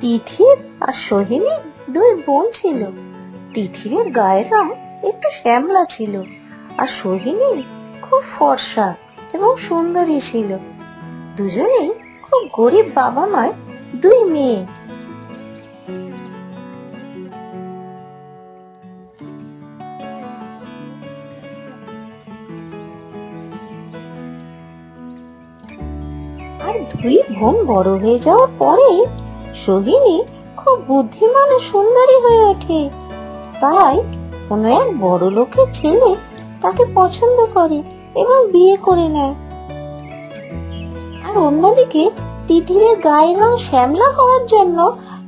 তিথির আর সোহিনী দুই বোন ছিল। তিথিরের গায়ের রং একটু শ্যামলা ছিল, আর সোহিনী খুব ফর্সা এবং সুন্দরী ছিল। দুজনেই খুব গরিব বাবা মার দুই মেয়ে। আর দুই বোন বড় হয়ে যাওয়ার পরে সোহিনী খুব বুদ্ধিমান ও সুন্দরী হয়ে ওঠে। তাই কোনো এক বড় লোকের ছেলে তাকে পছন্দ করে এবং বিয়ে করে নেয়। আর অন্যদিকে তিথিরের গায়ের রং শ্যামলা হওয়ার জন্য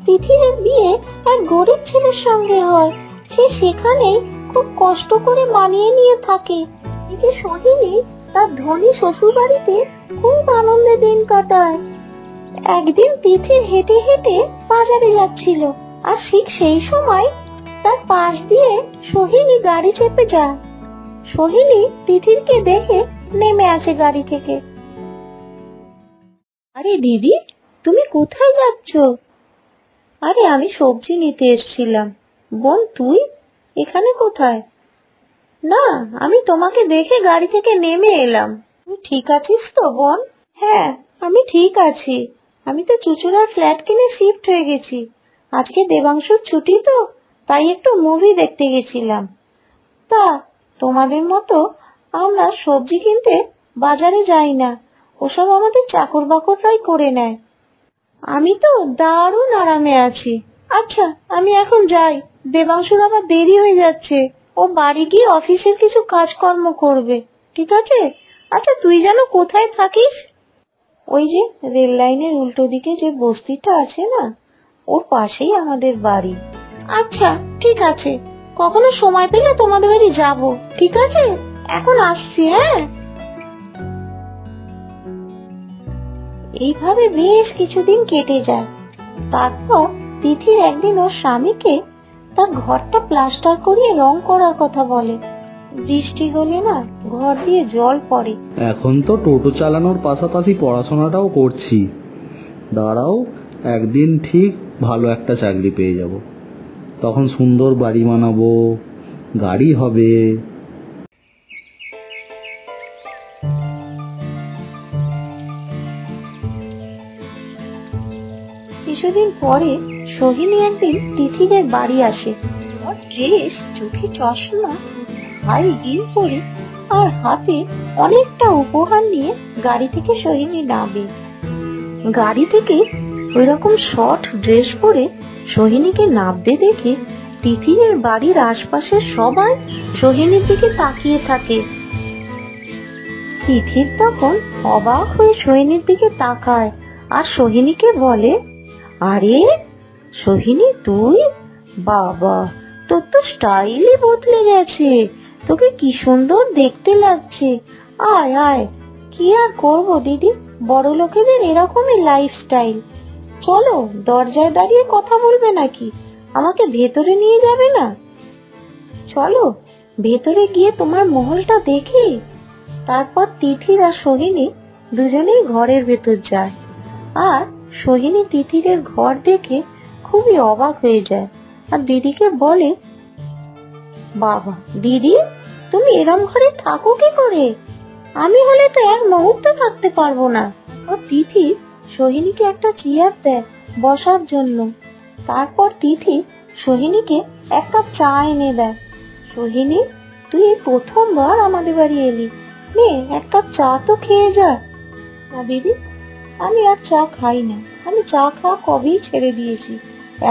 তিথিরের বিয়ে এক গরিব ছেলের সঙ্গে হয়। সে সেখানেই খুব কষ্ট করে মানিয়ে নিয়ে থাকে। এতে সোহিনী তার ধনী শ্বশুর বাড়িতে খুব আনন্দে দিন কাটায়। একদিন তিথির হেঁটে হেঁটে বাজারে যাচ্ছিল, আর ঠিক সেই সময় তার পাশ দিয়ে সোহিনী গাড়ি চেপে যায়। সোহিনী তিথিরকে দেখে নেমে আসে গাড়ি থেকে। আরে দিদি, তুমি কোথায় যাচ্ছ? আরে আমি সবজি নিতে এসেছিলাম। বোন, তুই এখানে কোথায়? না, আমি তোমাকে দেখে গাড়ি থেকে নেমে এলাম। তুই ঠিক আছিস তো বোন? হ্যাঁ, আমি ঠিক আছি। আমি তো চুচুড়ার ফ্ল্যাট কিনে শিফট হয়ে গেছি। আজকে দেবাংশুর ছুটি তো, তাই একটু মুভি দেখতে গেছিলাম। তা তোমাদের মতো আমরা সবজি কিনতে বাজারে যাই না, ওসব আমাদের চাকর বাকররাই করে নেয়। আমি তো দারুণ আরামে আছি। আচ্ছা, আমি এখন যাই, দেবাংশুর আবার দেরি হয়ে যাচ্ছে। ও বাড়ি গিয়ে অফিসের কিছু কাজকর্ম করবে, ঠিক আছে? আচ্ছা, তুই যেন কোথায় থাকিস? ওই যে রেল লাইনের উল্টো দিকে যে বস্তিটা আছে না, ওর পাশেই আমাদের বাড়ি। আচ্ছা ঠিক আছে, কখনো সময় পেলে তোমাদের বাড়ি যাবো, ঠিক আছে? এখন আসছি, হ্যাঁ। এইভাবে বেশ কিছুদিন কেটে যায়। তারপর তিথির একদিন ওর স্বামীকে তার ঘরটা প্লাস্টার করিয়ে রং করার কথা বলে। বৃষ্টি হলে না ঘর দিয়ে জল পড়ে। এখন তো টোটো চালানোর পাশাপাশি পড়াশোনাটাও করছি। দাঁড়াও, একদিন ঠিক ভালো একটা চাকরি পেয়ে যাব, তখন সুন্দর বাড়ি বানাবো, গাড়ি হবে। কিছুদিন পরে সোহিনী একদিন তিথিদের বাড়ি আসে। ওর ড্রেস, চোখে চশমা, হাই হিল পরে আর হাতে অনেকটা উপহার নিয়ে গাড়ি থেকে সোহিনী নামে। গাড়ি থেকে ওই রকম শর্ট ড্রেস পরে সোহিনীকে নামতে দেখে তিথিরের বাড়ির আশপাশের সবাই সোহিনীর দিকে তাকিয়ে থাকে। তিথির তখন অবাক হয়ে সোহিনীর দিকে তাকায় আর সোহিনীকে বলে, আরে সোহিনী, তুই? বাবা, তোর তো স্টাইলই বদলে গেছে, তোকে কি সুন্দর দেখতে লাগছে। আয় আয়। কি আর করবো দিদি, বড় লোকেদের এরকমই লাইফস্টাইল। চলো, দরজায় দাঁড়িয়ে কথা বলবে নাকি? আমাকে ভেতরে নিয়ে যাবে না? চলো ভেতরে গিয়ে তোমার মহলটা দেখি। তারপর তিথির আর সোহিনী দুজনেই ঘরের ভেতর যায়। আর সোহিনী তিথিরের ঘর দেখে খুবই অবাক হয়ে যায় আর দিদিকে বলে, বাবা দিদি, তুমি এরম ঘরে থাকো কি করে? আমি হলে তো এক মুহূর্ত থাকতে পারবো না। ও তিথি সোহিনীকে একটা চেয়ার দেয় বসার জন্য। তারপর তিথি সোহিনীকে এক কাপ চা এনে দেয়। সোহিনী, তুই প্রথমবার আমাদের বাড়ি এলি, নে এক কাপ চা তো খেয়ে যা। না দিদি, আমি আর চা খাই না, আমি চা খাওয়া কবেই ছেড়ে দিয়েছি।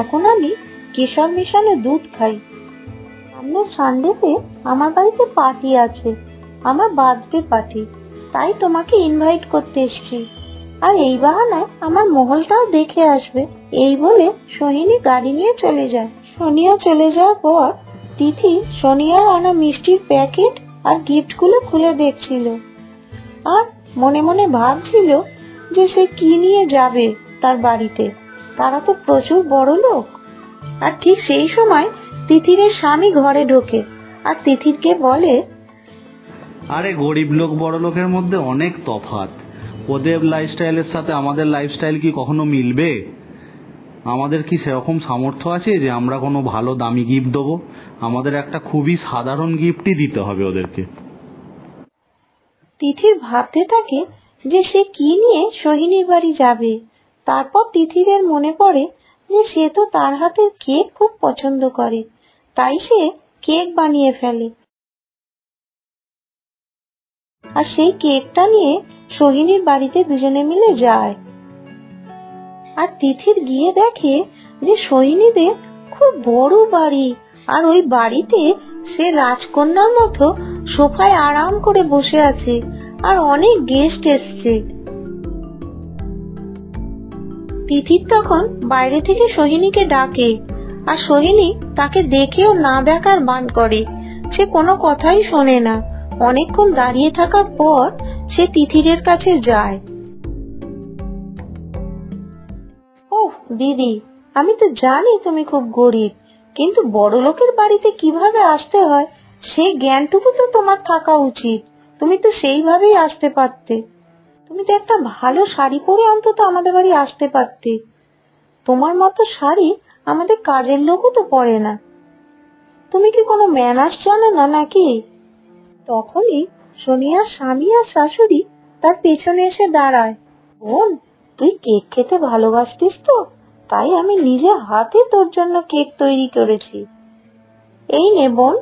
এখন আমি কেশর মেশানো দুধ খাই। সামনের সানডেতে আমার বাড়িতে পার্টি আছে, আমার বার্থডে পার্টি, তাই তোমাকে ইনভাইট করতে এসেছি। আর এই বাহানায় আমার মহলটাও দেখে আসবে। এই বলে সোহিনী গাড়ি নিয়ে চলে যায়। সোনিয়া চলে যাওয়ার পর তিথি সোনিয়ার আনা মিষ্টির প্যাকেট আর গিফটগুলো খুলে দেখছিল আর মনে মনে ভাবছিল যে সে কি নিয়ে যাবে তার বাড়িতে। তারা তো প্রচুর বড় লোক। আর ঠিক সেই সময় তিথিরের স্বামী ঘরে ঢোকে আর তিথিরকে বলে, আরে গরিব লোক বড় লোকের মধ্যে অনেক তফাৎ। ওদের লাইফস্টাইলের সাথে আমাদের লাইফস্টাইল কি কখনো মিলবে? আমাদের কি সেরকম সামর্থ্য আছে যে আমরা কোনো ভালো দামি গিফট দেবো? আমাদের একটা খুবই সাধারণ গিফটই দিতে হবে ওদেরকে। তিথির ভাবতে থাকে যে সে কি নিয়ে সোহিনীর বাড়ি যাবে। তারপর তিথিরের মনে পড়ে যে সে তো তার হাতের কেক খুব পছন্দ করে, তাই সে কেক বানিয়ে ফেলে আর সেই কেকটা নিয়ে সোহিনীর বাড়িতে দুজনে মিলে যায়। আর তিথির গিয়ে দেখে যে সোহিনীদের খুব বড় বাড়ি, আর ওই বাড়িতে সে রাজকন্যার মতো সোফায় আরাম করে বসে আছে, আর অনেক গেস্ট এসছে। তিথির তখন বাইরে থেকে সোহিনীকে ডাকে, আর সোহিনী তাকে দেখেও না দেখার ভান করে। সে কোনো কথাই শোনে না। অনেকক্ষণ দাঁড়িয়ে থাকার পর সে তিথিরের কাছে যায়। ওহ দিদি, আমি তো জানি তুমি খুব গরিব, কিন্তু বড় লোকের বাড়িতে কিভাবে আসতে হয় সেই জ্ঞানটুকু তো তোমার থাকা উচিত। তুমি তো সেইভাবেই আসতে পারতে। তুমি তো একটা ভালো শাড়ি পরে অন্তত আমাদের বাড়ি আসতে পারতে। তোমার মতো শাড়ি আমাদের কাজের লোকও তো পরে না। তুমি কি কোনো ম্যানার্স জানো না নাকি? তখনই সোনিয়ার স্বামী আর শাশুড়ি তার পেছনে এসে দাঁড়ায়। বোন, তুই কেক খেতে ভালোবাসতিস তো, তাই আমি নিজে হাতে তোর জন্য কেক তৈরি করেছি। এই নে বোন।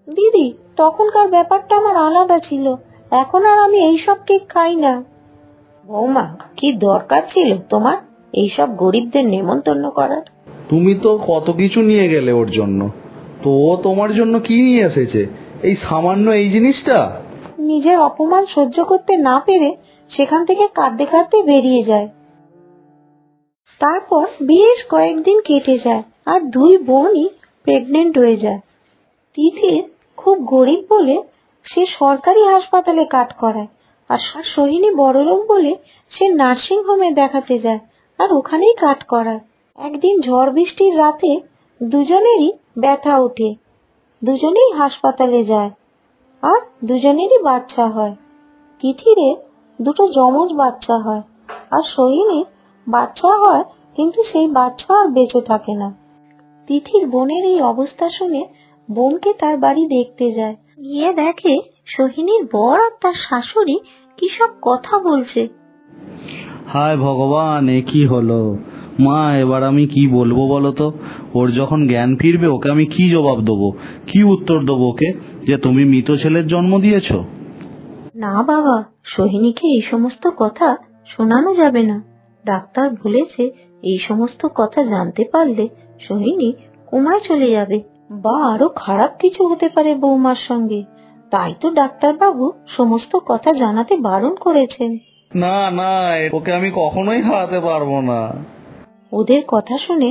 দিদি, তখনকার ব্যাপারটা আমার আলাদা ছিল, এখন আর আমি এইসব কেক খাই না। বৌমা, কি দরকার ছিল তোমার এইসব গরিবদের নেমন্তন্ন করার? তুমি তো কত কিছু নিয়ে গেলে ওর জন্য, তো ও তোমার জন্য কি নিয়ে এসেছে? এই সামান্য এই জিনিসটা? নিজের অপমান সহ্য করতে না পেরে সেখান থেকে কাঁদতে কাঁদতে বেরিয়ে যায়। তারপর বেশ কয়েকদিন কেটে যায় আর দুই বোনই প্রেগনেন্ট হয়ে যায়। তিথির খুব গরিব বলে সে সরকারি হাসপাতালে কাজ করায়, আর সোহিনী বড়লোক বলে সে নার্সিং হোমে দেখাতে যায় আর ওখানেই কাজ করায়। একদিন ঝড় বৃষ্টির রাতে দুজনেরই ব্যথা ওঠে, দুজনেই হাসপাতালে যায় আর দুজনেরই বাচ্চা হয়। তিথিরের দুটো যমজ বাচ্চা হয় আর সোহিনীর বাচ্চা হয়, কিন্তু সেই বাচ্চা আর বেঁচে থাকে না। তিথির বোনের এই অবস্থা শুনে বোনকে তার বাড়ি দেখতে যায়। গিয়ে দেখে সোহিনীর বর আর তার শাশুড়ি কি সব কথা বলছে। হায় ভগবান, এ কি হলো? মা, এবার আমি কি বলবো বলো তো? ওর যখন জ্ঞান ফিরবে ওকে আমি কি জবাব দেবো, কি উত্তর দেবো ওকে, যে তুমি মৃত ছেলের জন্ম দিয়েছো? না বাবা, সোহিনীকে এই সমস্ত কথা শোনানো যাবে না। ডাক্তার বলেছে এই সমস্ত কথা জানতে পারলে সোহিনী কোমায় চলে যাবে বা আরো খারাপ কিছু হতে পারে বৌমার সঙ্গে। তাই তো ডাক্তার বাবু সমস্ত কথা জানাতে বারণ করেছেন। না না, ওকে আমি কখনোই খাওয়াতে পারবো না। ওদের কথা শুনে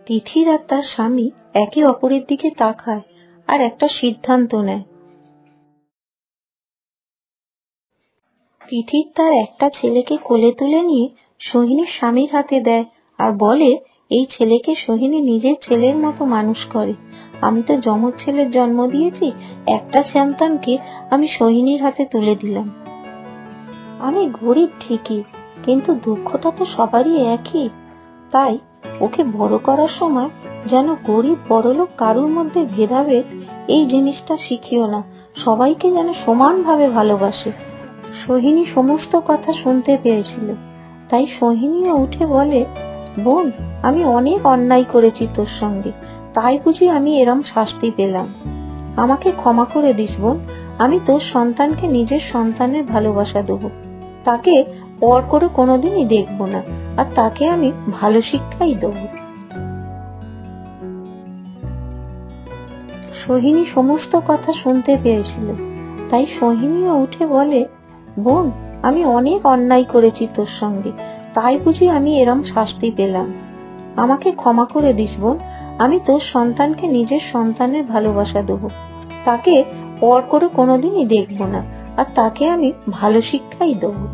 তিথির আর তার স্বামী একে অপরের দিকে তাকায় আর একটা সিদ্ধান্ত নেয়। তিথির তার একটা ছেলেকে কোলে তুলে নিয়ে সোহিনীর স্বামীর হাতে দেয় আর বলে, এই ছেলেকে সোহিনী নিজের ছেলের মতো মানুষ করে। আমি তো যমজ ছেলের জন্ম দিয়েছি, একটা সন্তানকে আমি সোহিনীর হাতে তুলে দিলাম। আমি গরিব ঠিকই, কিন্তু দুঃখটা তো সবারই একই। তাই ওকে বড় করার সময় যেন গরিব বড়লোক কারুর মধ্যে ভেদাভেদ এই জিনিসটা শিখিও না, সবাইকে যেন সমানভাবে ভালোবাসে। সোহিনী সমস্ত কথা শুনতে পেয়েছিল, তাই সোহিনীও উঠে বলে, বোন, আমি অনেক অন্যায় করেছি তোর সঙ্গে, তাই বুঝি আমি এরম শাস্তি পেলাম। আমাকে ক্ষমা করে দিস বোন, আমি তোর সন্তানকে নিজের সন্তানের ভালোবাসা দেবো, তাকে পর করে কোনোদিনই দেখবো না, আর তাকে আমি ভালো শিক্ষাই দেবো। সোহিনী সমস্ত কথা শুনতে পেয়েছিল, তাই সোহিনীও উঠে বলে, বোন, আমি অনেক অন্যায় করেছি তোর সঙ্গে, তাই বুঝি আমি এরম শাস্তি পেলাম। আমাকে ক্ষমা করে দিস বোন, আমি তোর সন্তানকে নিজের সন্তানের ভালোবাসা দেবো, তাকে পর করে কোনোদিনই দেখবো না, আর তাকে আমি ভালো শিক্ষাই দেবো।